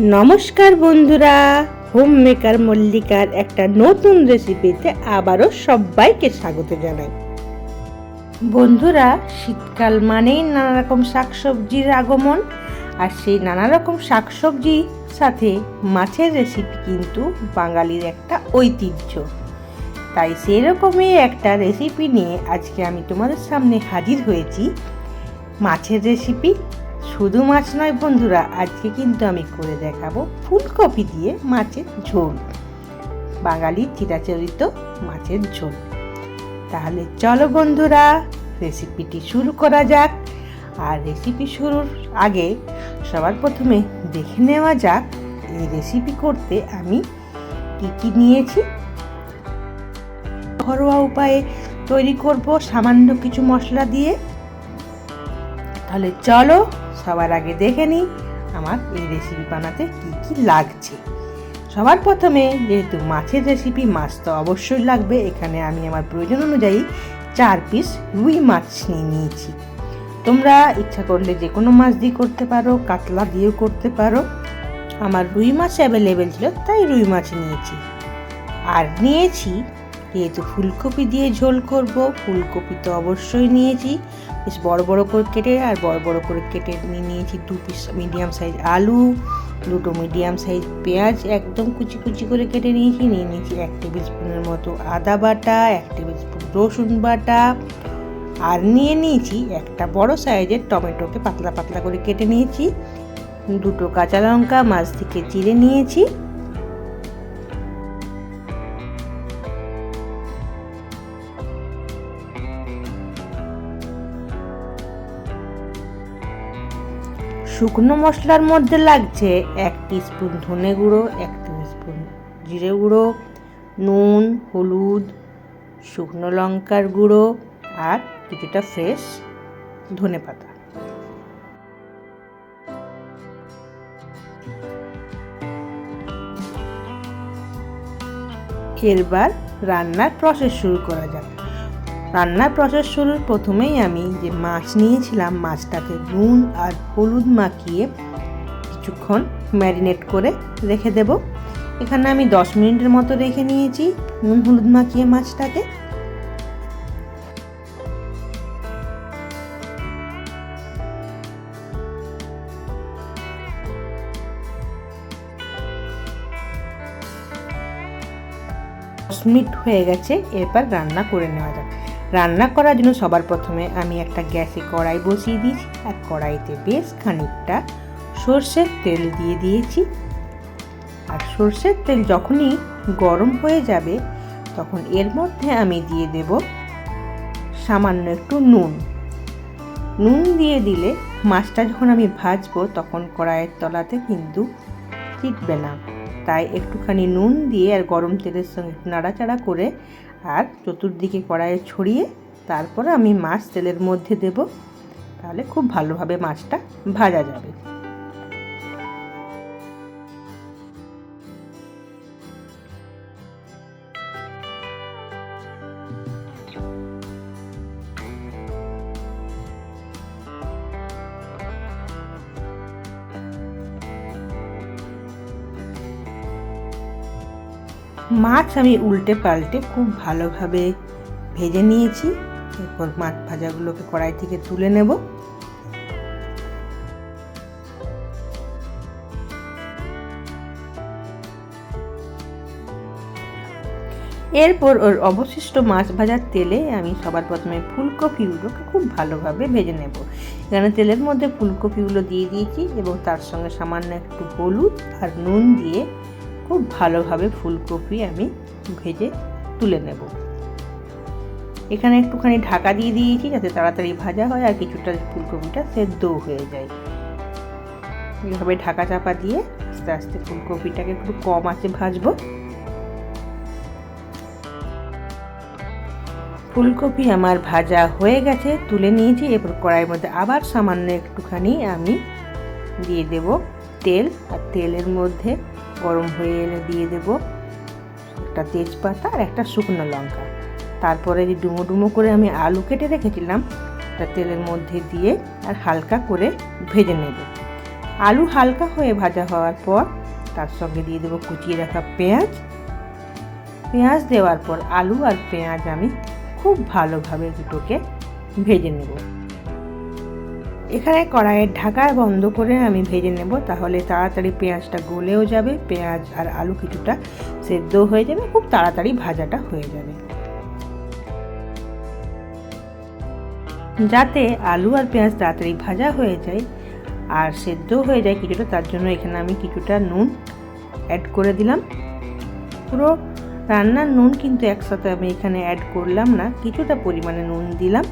নমস্কার বন্ধুরা, home maker মল্লিকার একটা নতুন রেসিপিতে আবারও সবাইকে স্বাগত জানাই। বন্ধুরা, শীতকাল মানেই নানা রকম শাকসবজির আগমন, আর সেই নানা রকম শাকসবজির সাথে মাছের রেসিপি কিন্তু বাঙালির একটা ঐতিহ্য। তাই সেরকমই একটা রেসিপি নিয়ে আজকে আমি তোমাদের সামনে হাজির হয়েছি। মাছের রেসিপি, শুধু মাছ নয় বন্ধুরা, আজকে কিন্তু আমি করে দেখাবো ফুলকপি দিয়ে মাছের ঝোল, বাঙালির চিরাচরিত মাছের ঝোল। তাহলে চলো বন্ধুরা, রেসিপিটি শুরু করা যাক। আর রেসিপি শুরুর আগে সবার প্রথমে দেখে নেওয়া যাক এই রেসিপি করতে আমি কি নিয়েছি। ঘরোয়া উপায়ে তৈরি করব সামান্য কিছু মশলা দিয়ে। তাহলে চলো সবার আগে দেখে নিই আমার এই রেসিপি বানাতে কি লাগছে। সবার প্রথমে যেহেতু মাছের রেসিপি, মাছ তো অবশ্যই লাগবে। এখানে আমি আমার প্রয়োজন অনুযায়ী 4 পিস রুই মাছ নিয়ে নিয়েছি। তোমরা ইচ্ছা করলে যে কোনো মাছ দিয়ে করতে পারো, কাতলা দিয়েও করতে পারো। আমার রুই মাছ অ্যাভেলেবেল ছিল তাই রুই মাছ নিয়েছি। আর নিয়েছি, যেহেতু ফুলকপি দিয়ে ঝোল করব, ফুলকপি তো অবশ্যই নিয়েছি বেশ বড় বড় করে কেটে, আর বড় বড় করে কেটে নিয়েছি 2 পিস মিডিয়াম সাইজ আলু, 2টো মিডিয়াম সাইজ পেঁয়াজ একদম কুচি কুচি করে কেটে নিয়েছি 1 টেবিল স্পুনের মতো আদা বাটা, 1 টেবিল স্পুন রসুন বাটা, আর নিয়েছি একটা বড় সাইজের টমেটোকে পাতলা পাতলা করে কেটে নিয়েছি, 2টো কাঁচা লঙ্কা মাছ থেকে চিড়ে নিয়েছি। শুকনো মশলার মধ্যে লাগছে 1 টিস্পুন ধনে গুঁড়ো, 1 টিস্পুন জিরে গুঁড়ো, নুন, হলুদ, শুকনো লঙ্কার গুঁড়ো, আর কিছুটা ফ্রেশ ধনেপাতা। এবার রান্নার প্রসেস শুরু করা যাক। রান্নার প্রসেস শুরুর প্রথমেই আমি যে মাছ নিয়েছিলাম, মাছটাকে নুন আর হলুদ মাখিয়ে কিছুক্ষণ ম্যারিনেট করে রেখে দেব। এখানে আমি 10 মিনিটের মতো রেখে নিয়েছি নুন হলুদ মাখিয়ে মাছটাকে। মিনিট হয়ে গেছে, এরপর রান্না করে নেওয়া যাক। রান্না করার জন্য সবার প্রথমে আমি একটা গ্যাসে কড়াই বসিয়ে দিয়েছি, আর কড়াইতে বেশ খানিকটা সর্ষের তেল দিয়ে দিয়েছি। আর সর্ষের তেল যখনই গরম হয়ে যাবে তখন এর মধ্যে আমি দিয়ে দেব সামান্য একটু নুন। নুন দিয়ে দিলে মাছটা যখন আমি ভাজবো তখন কড়াইয়ের তলাতে কিন্তু চিটবে না, তাই একটুখানি নুন দিয়ে আর গরম তেলের সঙ্গে নাড়াচাড়া করে আর চতুর্দিকে কড়াইয়ে ছড়িয়ে তারপরে আমি মাছ তেলের মধ্যে দেব। তাহলে খুব ভালোভাবে মাছটা ভাজা যাবে। মাছ আমি উল্টে পাল্টে খুব ভালোভাবে ভেজে নিয়েছি। এরপর মাছ ভাজাগুলোকে কড়াই থেকে তুলে নেব। এরপর ওর অবশিষ্ট মাছ ভাজার তেলে আমি সবার প্রথমে ফুলকপিগুলোকে খুব ভালোভাবে ভেজে নেব। এখানে তেলের মধ্যে ফুলকপিগুলো দিয়ে দিয়েছি এবং তার সঙ্গে সামান্য একটু হলুদ আর নুন দিয়ে খুব ভালোভাবে ফুলকপি আমি ভেজে তুলে নেব। এখানে একটুখানি ঢাকা দিয়ে দিয়েছি যাতে তাড়াতাড়ি ভাজা হয় আর কিছুটা ফুলকপিটা সেদ্ধও হয়ে যায়। এইভাবে ঢাকা চাপা দিয়ে আস্তে আস্তে ফুলকপিটাকে একটু কম আঁচে ভাজবো। ফুলকপি আমার ভাজা হয়ে গেছে, তুলে নিয়েছি। এরপর কড়াইয়ের মধ্যে আবার সামান্য একটুখানি আমি দিয়ে দেব তেল, আর তেলের মধ্যে গরম হয়ে এলে দিয়ে দেব একটা তেজপাতা আর একটা শুকনো লঙ্কা। তারপরে যে ডুমো ডুমো করে আমি আলু কেটে রেখেছিলাম তেলের মধ্যে দিয়ে আর হালকা করে ভেজে নেব। আলু হালকা হয়ে ভাজা হওয়ার পর তার সঙ্গে দিয়ে দেবো কুচিয়ে রাখা পেঁয়াজ। পেঁয়াজ দেওয়ার পর আলু আর পেঁয়াজ আমি খুব ভালোভাবে দুটোকে ভেজে নেব। এখানে কড়াইয়ের ঢাকা বন্ধ করে আমি ভেজে নেব, তাহলে তাড়াতাড়ি পেঁয়াজটা গলেও যাবে, পেঁয়াজ আর আলু কিছুটা সেদ্ধ হয়ে যাবে, খুব তাড়াতাড়ি ভাজাটা হয়ে যাবে। যাতে আলু আর পেঁয়াজ তাড়াতাড়ি ভাজা হয়ে যায় আর সেদ্ধ হয়ে যায় কিছুটা, তার জন্য এখানে আমি কিছুটা নুন অ্যাড করে দিলাম। পুরো রান্নার নুন কিন্তু একসাথে আমি এখানে অ্যাড করলাম না, কিছুটা পরিমাণে নুন দিলাম।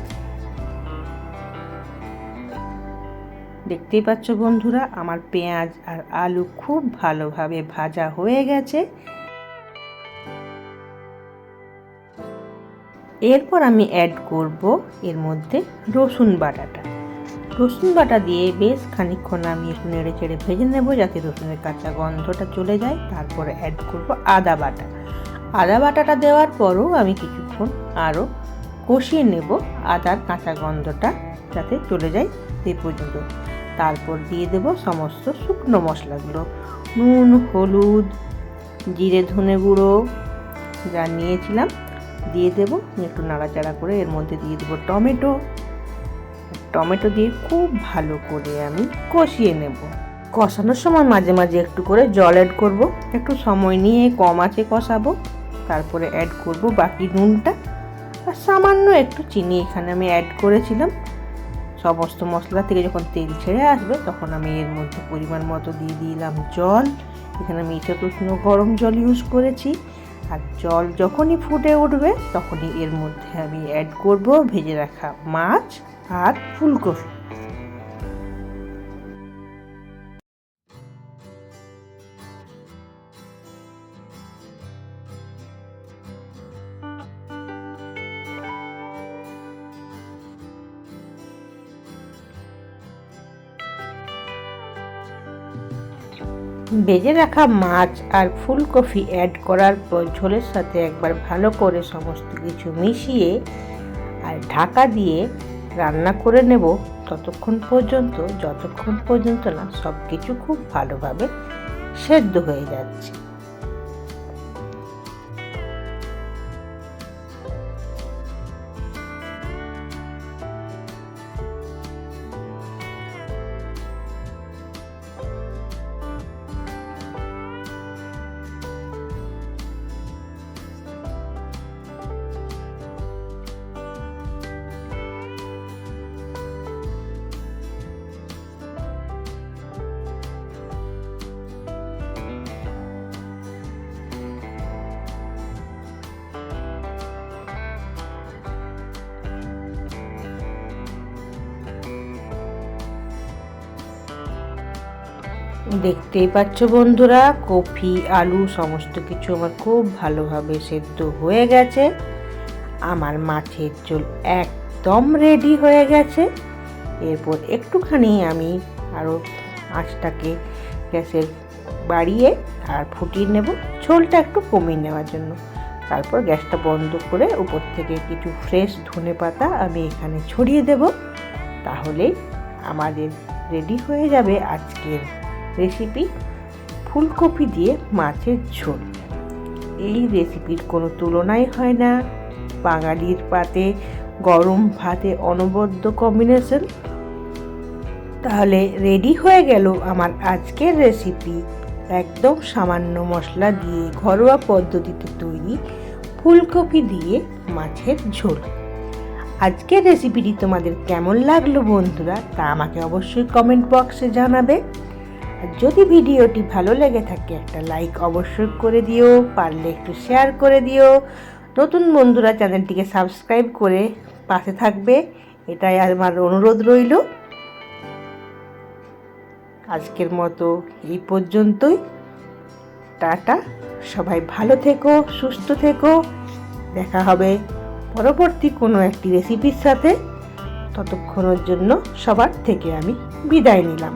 দেখতেই পাচ্ছ বন্ধুরা, আমার পেঁয়াজ আর আলু খুব ভালোভাবে ভাজা হয়ে গেছে। এরপর আমি অ্যাড করব এর মধ্যে রসুন বাটাটা। রসুন বাটা দিয়ে বেশ খানিকক্ষণ আমি একটু নেড়ে চেড়ে ভেজে নেব যাতে রসুনের কাঁচা গন্ধটা চলে যায়। তারপরে অ্যাড করব আদা বাটা। আদা বাটাটা দেওয়ার পরও আমি কিছুক্ষণ আরও কষিয়ে নেব আদার কাঁচা গন্ধটা যাতে চলে যায় সেই পর্যন্ত। তারপর দিয়ে দেব সমস্ত শুকনো মশলাগুলো, নুন, হলুদ, জিরে, ধনে গুঁড়ো যা নিয়েছিলাম দিয়ে দেব। একটু নাড়াচাড়া করে এর মধ্যে দিয়ে দেবো টমেটো দিয়ে খুব ভালো করে আমি কষিয়ে নেব। কষানোর সময় মাঝে মাঝে একটু করে জল অ্যাড করব, একটু সময় নিয়ে কম আঁচে কষাবো। তারপরে অ্যাড করব বাকি নুনটা আর সামান্য একটু চিনি এখানে আমি অ্যাড করেছিলাম। সমস্ত মশলা থেকে যখন তেল ছেড়ে আসবে তখন আমি এর মধ্যে পরিমাণ মতো দিয়ে দিলাম জল। এখানে আমি উষ্ণ গরম জল ইউজ করেছি। আর জল যখনই ফুটে উঠবে তখনই এর মধ্যে আমি অ্যাড করব ভেজে রাখা মাছ আর ফুলকপি। ভেজে রাখা মাছ আর ফুলকপি অ্যাড করার পর ঝোলের সাথে একবার ভালো করে সমস্ত কিছু মিশিয়ে আর ঢাকা দিয়ে রান্না করে নেব ততক্ষণ পর্যন্ত যতক্ষণ পর্যন্ত না সব কিছু খুব ভালোভাবে সেদ্ধ হয়ে যাচ্ছে। দেখতেই পাচ্ছ বন্ধুরা, কপি আলু সমস্ত কিছু আমার খুব ভালোভাবে সেদ্ধ হয়ে গেছে। আমার মাছের ঝোল একদম রেডি হয়ে গেছে। এরপর একটুখানি আমি আরও আঁচটাকে গ্যাসের বাড়িয়ে আর ফুটিয়ে নেব, ঝোলটা একটু কমিয়ে নেওয়ার জন্য। তারপর গ্যাসটা বন্ধ করে উপর থেকে কিছু ফ্রেশ ধনেপাতা আমি এখানে ছড়িয়ে দেব। তাহলেই আমাদের রেডি হয়ে যাবে আজকের রেসিপি ফুলকপি দিয়ে মাছের ঝোল। এই রেসিপির কোনো তুলনাই হয় না। বাঙালির পাতে গরম ভাতে অনবদ্য কম্বিনেশন। তাহলে রেডি হয়ে গেল আমার আজকের রেসিপি, একদম সামান্য মশলা দিয়ে ঘরোয়া পদ্ধতিতে তৈরি ফুলকপি দিয়ে মাছের ঝোল। আজকের রেসিপিটি তোমাদের কেমন লাগলো বন্ধুরা তা আমাকে অবশ্যই কমেন্ট বক্সে জানাবে। আর যদি ভিডিওটি ভালো লেগে থাকে একটা লাইক অবশ্যই করে দিও, পারলে একটু শেয়ার করে দিও। নতুন বন্ধুরা চ্যানেলটিকে সাবস্ক্রাইব করে পাশে থাকবে, এটাই আমার অনুরোধ রইল। আজকের মতো এই পর্যন্তই। টাটা, সবাই ভালো থেকো, সুস্থ থেকো। দেখা হবে পরবর্তী কোনো একটি রেসিপির সাথে। ততক্ষণের জন্য সবার থেকে আমি বিদায় নিলাম।